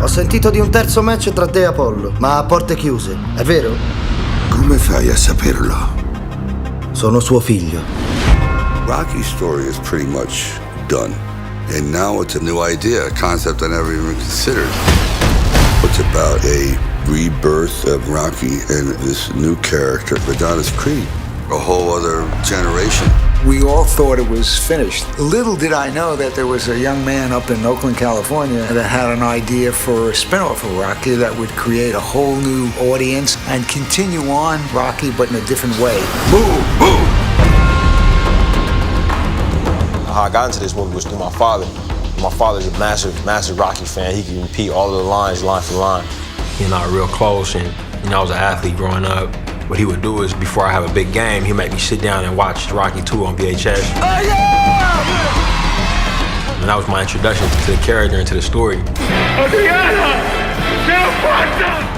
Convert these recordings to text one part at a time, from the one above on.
Ho sentito di un terzo match tra te e Apollo, ma a porte chiuse, è vero? Come fai a saperlo? Sono suo figlio. Rocky's story is pretty much done. And now it's a new idea, a concept I never even considered. It's about a rebirth of Rocky and this new character, Adonis Creed, a whole other generation. We all thought it was finished. Little did I know that there was a young man up in Oakland, California that had an idea for a spin-off of Rocky that would create a whole new audience and continue on Rocky but in a different way. Boom, boom! How I got into this movie was through my father. My father's a massive Rocky fan. He can repeat all of the lines, line for line. He and I are real close, and I was an athlete growing up. What he would do is, before I have a big game, he'd make me sit down and watch Rocky 2 on VHS. Oh, yeah! And that was my introduction to the character and to the story.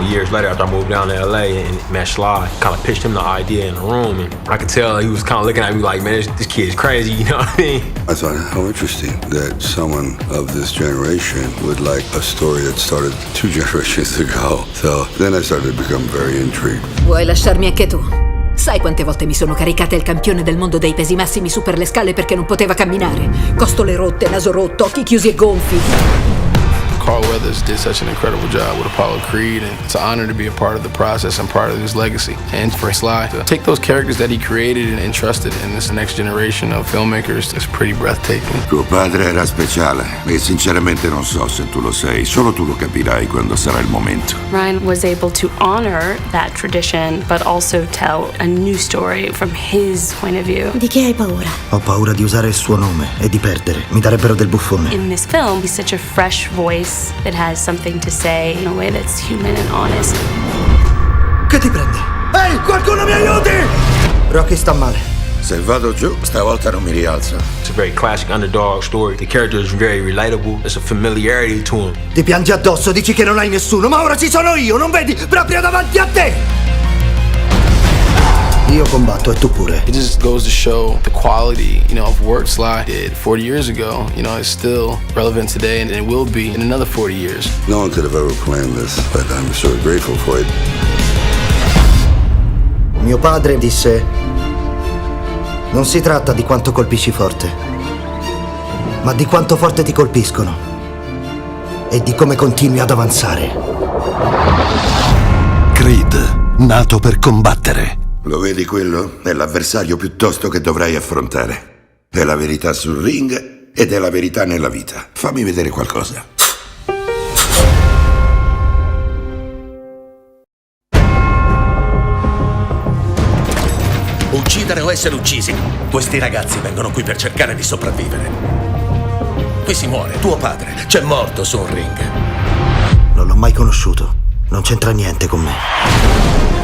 Years later, after I moved down to LA and met Sly, kind of pitched him the idea in the room, and I could tell he was kind of looking at me like, man, this kid's crazy, you know what I mean? I thought, how interesting that someone of this generation would like a story that started 2 generations ago. So then I started to become very intrigued. Vuoi lasciarmi anche tu? Sai quante volte mi sono caricata il campione del mondo dei pesi massimi su per le scale perché non poteva camminare? Costole rotte, naso rotto, occhi chiusi e gonfi. Carl Weathers did such an incredible job with Apollo Creed, and it's an honor to be a part of the process and part of his legacy. And for Sly to take those characters that he created and entrusted in this next generation of filmmakers is pretty breathtaking. Tuo padre era speciale e sinceramente non so se tu lo sei, solo tu lo capirai quando sarà il momento. Ryan was able to honor that tradition, but also tell a new story from his point of view. Di che hai paura? Ho paura di usare il suo nome e di perdere. Mi darebbero del buffone. In this film, he's such a fresh voice that has something to say in a way that's human and honest. Che ti prende? Ehi, qualcuno mi aiuti! Rocky sta male. Se vado giù, stavolta non mi rialzo. It's a very classic underdog story. The character is very relatable. There's a familiarity to him. Ti piangi addosso, dici che non hai nessuno, ma ora ci sono io, non vedi? Proprio davanti a te! Io combatto e tu pure. It just goes to show the quality, of work Sly did 40 years ago, is still relevant today, and it will be in another 40 years. No one could have ever planned this, but I'm so grateful for it. Mio padre disse: non si tratta di quanto colpisci forte, ma di quanto forte ti colpiscono e di come continui ad avanzare. Creed, nato per combattere. Lo vedi quello? È l'avversario piuttosto che dovrai affrontare. È la verità sul ring ed è la verità nella vita. Fammi vedere qualcosa. Uccidere o essere uccisi. Questi ragazzi vengono qui per cercare di sopravvivere. Qui si muore. Tuo padre c'è morto su un ring. Non l'ho mai conosciuto. Non c'entra niente con me.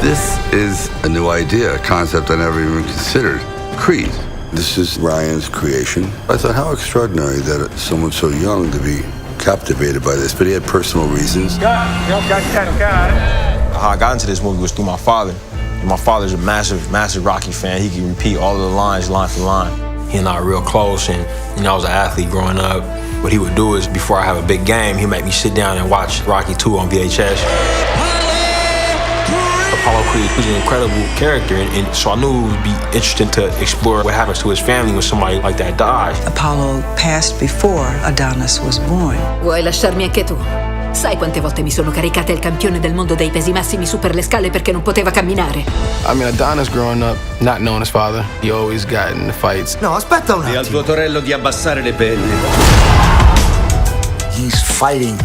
This is a new idea, a concept I never even considered. Creed. This is Ryan's creation. I thought, how extraordinary that someone so young to be captivated by this, but he had personal reasons. How I got into this movie was through my father. My father's a massive Rocky fan. He can repeat all of the lines, line for line. He and I are real close, and I was an athlete growing up. What he would do is, before I have a big game, he'd make me sit down and watch Rocky 2 on VHS. Apollo Creed was an incredible character, and so I knew it would be interesting to explore what happens to his family when somebody like that dies. Apollo passed before Adonis was born. Vuoi lasciarmi anche tu? Sai quante volte mi sono caricata il campione del mondo dei pesi massimi su per le scale perché non poteva camminare? I mean, Adonis growing up, not knowing his father, he always got in the fights. No, aspetta un attimo. E al tuo torello di abbassare le penne. He's fighting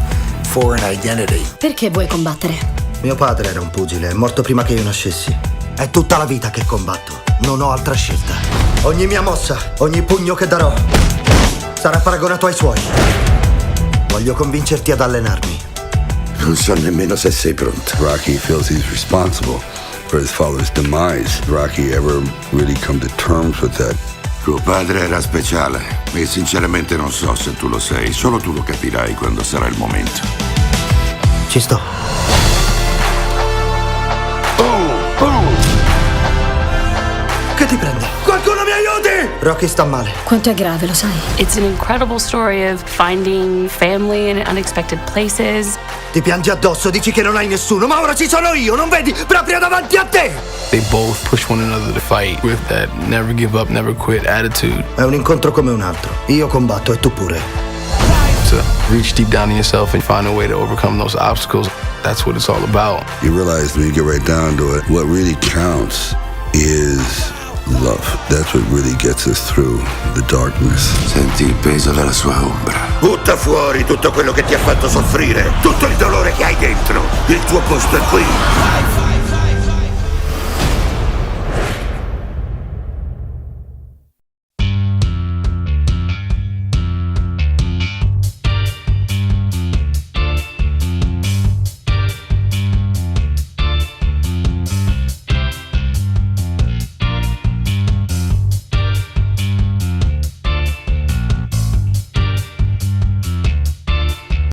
for an identity. Perché vuoi combattere? Mio padre era un pugile, è morto prima che io nascessi. È tutta la vita che combatto. Non ho altra scelta. Ogni mia mossa, ogni pugno che darò sarà paragonato ai suoi. Voglio convincerti ad allenarmi. Non so nemmeno se sei pronto. Rocky feels he's responsible for his father's demise. Rocky ever really come to terms with that? Tuo padre era speciale e sinceramente non so se tu lo sei. Solo tu lo capirai quando sarà il momento. Ci sto. Che ti prende? Qualcuno mi aiuti! Rocky sta male. Quanto è grave, lo sai? It's an incredible story of finding family in unexpected places. Ti piangi addosso, dici che non hai nessuno, ma ora ci sono io, non vedi? Proprio davanti a te! They both push one another to fight with that never give up, never quit attitude. È un incontro come un altro. Io combatto e tu pure. To reach deep down in yourself and find a way to overcome those obstacles. That's what it's all about. You realize when you get right down to it, what really counts is love. That's what really gets us through the darkness. Senti il peso della sua ombra. Butta fuori tutto quello che ti ha fatto soffrire, tutto il dolore che hai dentro. Il tuo posto è qui.